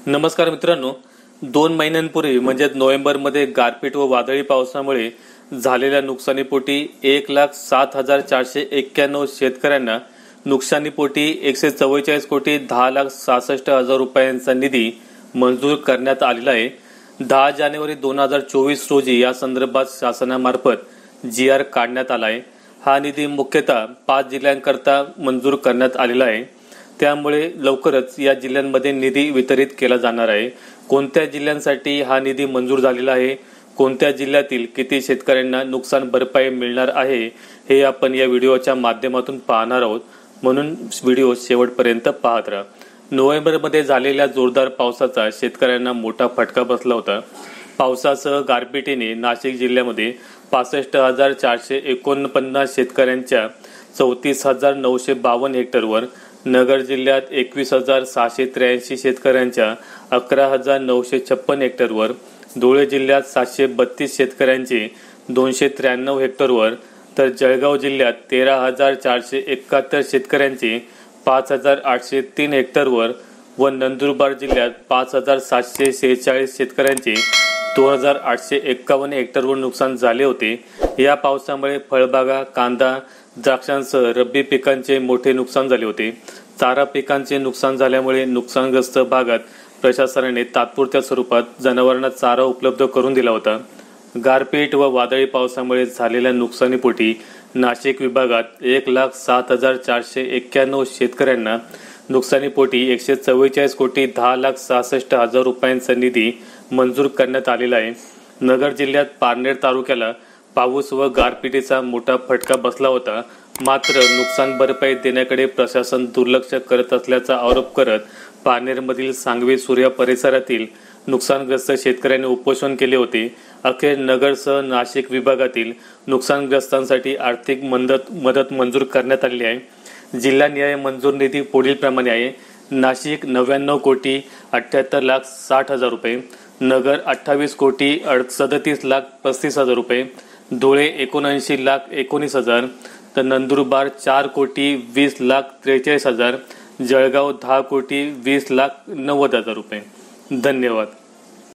नमस्कार मित्रांनो, 2 महिन्यांपूर्वी म्हणजे नोव्हेंबरमध्ये गारपीट व वादळी पावसामुळे झालेल्या नुकसानीपोटी 1,07,491 शेतकऱ्यांना नुकसानीपोटी 144 कोटी 10,66,000 रुपयांचा निधी मंजूर करण्यात आलेला आहे। 10 जानेवारी 2024 रोजी या संदर्भात शासनामार्फत GR काढण्यात आला आहे। हा निधी मुख्यतः 5 जिल्ह्यांकरता मंजूर करण्यात आलेला आहे। त्यामुळे लवकरच या जिल्ह्यांमध्ये निधी वितरित केला जाणार आहे। कोणत्या जिल्ह्यांसाठी हा निधी मंजूर झालेला आहे, कोणत्या जिल्ह्यातील किती शेतकऱ्यांना नुकसान भरपाई मिळणार आहे हे आपण या व्हिडिओच्या माध्यमातून पाहणार आहोत, म्हणून व्हिडिओ शेवटपर्यंत पाहत राहा। नोव्हेंबरमध्ये झालेल्या जोरदार पावसाचा शेतकऱ्यांना मोठा फटका बसला होता। पावसासह गारपिटीने नाशिक जिल्ह्यामध्ये 65,449 शेतकऱ्यांच्या 34,952 हेक्टरवर, नगर जिल्ह्यात 21,683 शेतकऱ्यांच्या 11,956 हेक्टरवर, धुळे जिल्ह्यात 732 शेतकऱ्यांचे 293 हेक्टरवर, तर जळगाव जिल्ह्यात 13,471 शेतकऱ्यांचे 5,803 हेक्टरवर व नंदुरबार जिल्ह्यात 5,746 शेतकऱ्यांचे 2,851 हेक्टरवर नुकसान झाले होते। या पावसामुळे फळबागा, कांदा, द्राक्षांसह रब्बी पिकांचे मोठे नुकसान झाले होते। चारा पिकांचे नुकसान झाल्यामुळे नुकसानग्रस्त भागात प्रशासनाने तात्पुरत्या स्वरूपात जनावरांना चारा उपलब्ध करून दिला होता। गारपीट व वादळी पावसामुळे झालेल्या नुकसानीपोटी नाशिक विभागात 1,07,491 शेतकऱ्यांना नुकसानीपोटी 144 कोटी 10,66,000 रुपयांचा निधी मंजूर करण्यात आलेला आहे। नगर जिल्ह्यात पारनेर तालुक्याला पाऊस व गारपिटीचा मोठा फटका बसला होता, मात्र नुकसान भरपाई देण्याकडे प्रशासन दुर्लक्ष करत असल्याचा आरोप करत पारनेरमधील सांगवी सूर्या परिसरातील नुकसानग्रस्त शेतकऱ्यांनी उपोषण केले होते। अखेर नगरसह नाशिक विभागातील नुकसानग्रस्तांसाठी आर्थिक मदत मंजूर करण्यात आली आहे। जिल्हानिहाय मंजूर निधी पुढील प्रमाणे आहे। नाशिक 99 कोटी 78,60,000 रुपये, नगर 28 कोटी 37,35,000 रुपये, धुळे 79,19,000, तर नंदुरबार 4 कोटी 20,43,000, जळगाव 10 कोटी 20,90,000 रुपये। धन्यवाद।